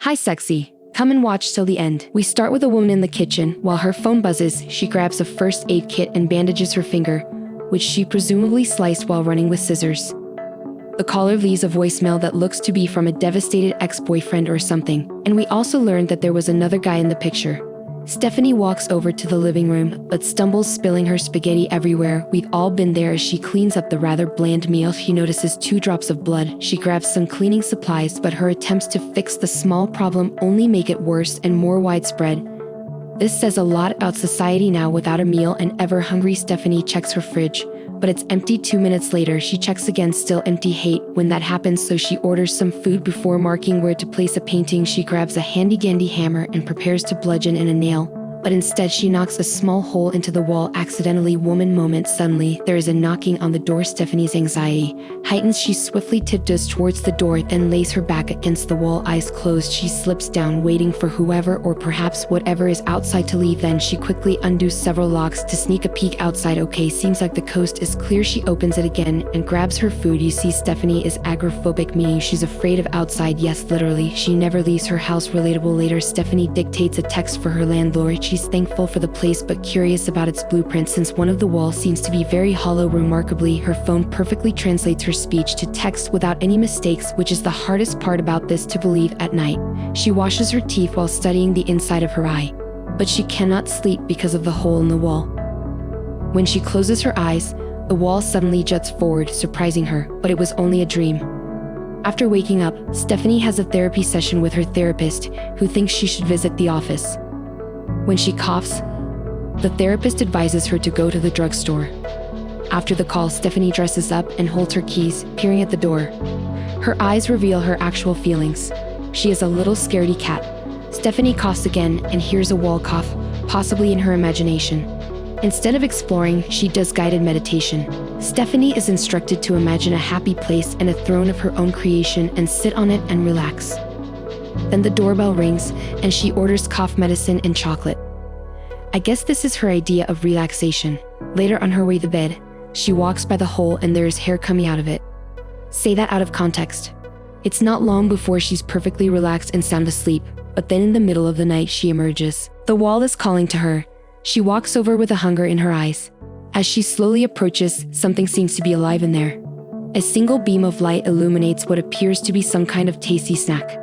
Hi sexy, come and watch till the end. We start with a woman in the kitchen. While her phone buzzes, she grabs a first aid kit and bandages her finger, which she presumably sliced while running with scissors. The caller leaves a voicemail that looks to be from a devastated ex-boyfriend or something, and we also learned that there was another guy in the picture. Stephanie walks over to the living room, but stumbles, spilling her spaghetti everywhere. We've all been there. As she cleans up the rather bland meal, she notices 2 drops of blood. She grabs some cleaning supplies, but her attempts to fix the small problem only make it worse and more widespread. This says a lot about society now. Without a meal and ever hungry, Stephanie checks her fridge, but it's empty. 2 minutes later, she checks again, still empty. Hate when that happens, so she orders some food. Before marking where to place a painting, she grabs a handy-dandy hammer and prepares to bludgeon in a nail, but instead she knocks a small hole into the wall accidentally. Woman moment. Suddenly, there is a knocking on the door. Stephanie's anxiety heightens. She swiftly tiptoes towards the door, then lays her back against the wall. Eyes closed, she slips down, waiting for whoever or perhaps whatever is outside to leave. Then she quickly undoes several locks to sneak a peek outside. Okay, seems like the coast is clear. She opens it again and grabs her food. You see, Stephanie is agoraphobic, meaning she's afraid of outside. Yes, literally, she never leaves her house. Relatable. Later, Stephanie dictates a text for her landlord. She's thankful for the place but curious about its blueprint, since one of the walls seems to be very hollow. Remarkably, her phone perfectly translates her speech to text without any mistakes, which is the hardest part about this to believe. At night, she washes her teeth while studying the inside of her eye, but she cannot sleep because of the hole in the wall. When she closes her eyes, the wall suddenly juts forward, surprising her, but it was only a dream. After waking up, Stephanie has a therapy session with her therapist, who thinks she should visit the office. When she coughs, the therapist advises her to go to the drugstore. After the call, Stephanie dresses up and holds her keys, peering at the door. Her eyes reveal her actual feelings. She is a little scaredy cat. Stephanie coughs again and hears a wall cough, possibly in her imagination. Instead of exploring, she does guided meditation. Stephanie is instructed to imagine a happy place and a throne of her own creation and sit on it and relax. Then the doorbell rings, and she orders cough medicine and chocolate. I guess this is her idea of relaxation. Later, on her way to bed, she walks by the hole and there is hair coming out of it. Say that out of context. It's not long before she's perfectly relaxed and sound asleep, but then in the middle of the night she emerges. The wall is calling to her. She walks over with a hunger in her eyes. As she slowly approaches, something seems to be alive in there. A single beam of light illuminates what appears to be some kind of tasty snack.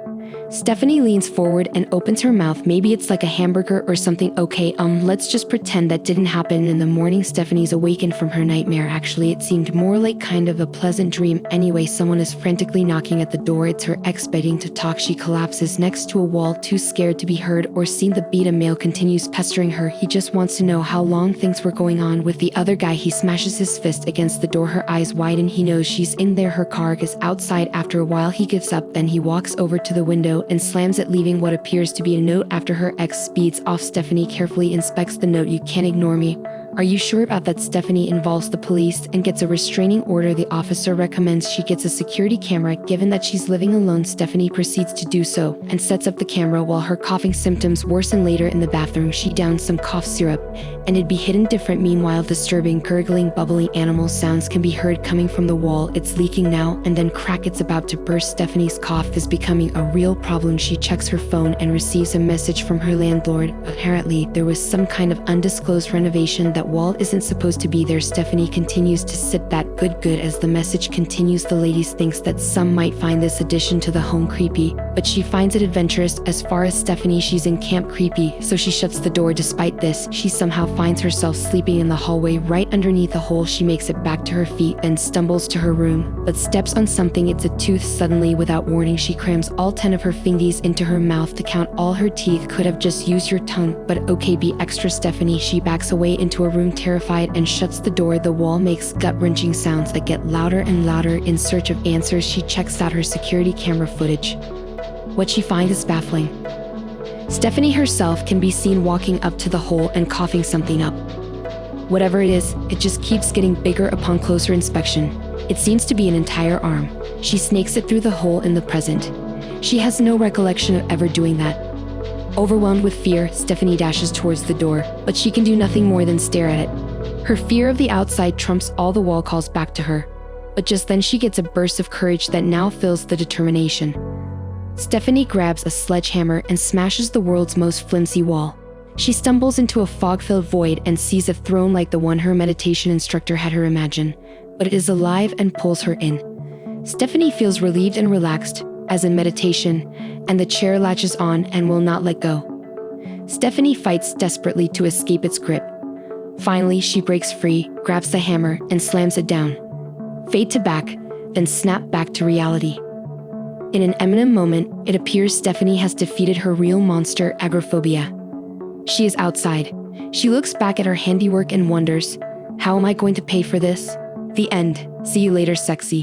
Stephanie leans forward and opens her mouth. Maybe it's like a hamburger or something. Okay, let's just pretend that didn't happen. In the morning, Stephanie's awakened from her nightmare. Actually, it seemed more like kind of a pleasant dream. Anyway, someone is frantically knocking at the door. It's her ex begging to talk. She collapses next to a wall, too scared to be heard or seen. The beta male continues pestering her. He just wants to know how long things were going on with the other guy. He smashes his fist against the door. Her eyes widen. He knows she's in there. Her car is outside. After a while, he gives up. Then he walks over to the window and slams it, leaving what appears to be a note. After her ex speeds off, Stephanie carefully inspects the note. You can't ignore me. Are you sure about that? Stephanie involves the police and gets a restraining order. The officer recommends she gets a security camera. Given that she's living alone, Stephanie proceeds to do so and sets up the camera while her coughing symptoms worsen. Later in the bathroom, she downs some cough syrup and it'd be hidden different. Meanwhile, disturbing, gurgling, bubbling animal sounds can be heard coming from the wall. It's leaking now and then crack. It's about to burst. Stephanie's cough is becoming a real problem. She checks her phone and receives a message from her landlord. Apparently, there was some kind of undisclosed renovation. That wall isn't supposed to be there. Stephanie continues to sit back. Good. As the message continues, the ladies thinks that some might find this addition to the home creepy, but she finds it adventurous. As far as Stephanie, she's in camp creepy, so she shuts the door. Despite this, she somehow finds herself sleeping in the hallway right underneath the hole. She makes it back to her feet and stumbles to her room, but steps on something. It's a tooth. Suddenly, without warning, she crams all 10 of her fingies into her mouth to count all her teeth. Could have just used your tongue, but okay, be extra, Stephanie. She backs away into a room terrified and shuts the door. The wall makes gut-wrenching sounds that get louder and louder. In search of answers, she checks out her security camera footage. What she finds is baffling. Stephanie herself can be seen walking up to the hole and coughing something up. Whatever it is, it just keeps getting bigger upon closer inspection. It seems to be an entire arm. She snakes it through the hole in the present. She has no recollection of ever doing that. Overwhelmed with fear, Stephanie dashes towards the door, but she can do nothing more than stare at it. Her fear of the outside trumps all. The wall calls back to her, but just then she gets a burst of courage that now fills the determination. Stephanie grabs a sledgehammer and smashes the world's most flimsy wall. She stumbles into a fog-filled void and sees a throne like the one her meditation instructor had her imagine, but it is alive and pulls her in. Stephanie feels relieved and relaxed, as in meditation, and the chair latches on and will not let go. Stephanie fights desperately to escape its grip. Finally, she breaks free, grabs the hammer, and slams it down. Fade to back, then snap back to reality. In an eminent moment, it appears Stephanie has defeated her real monster, agoraphobia. She is outside. She looks back at her handiwork and wonders, how am I going to pay for this? The end. See you later, sexy.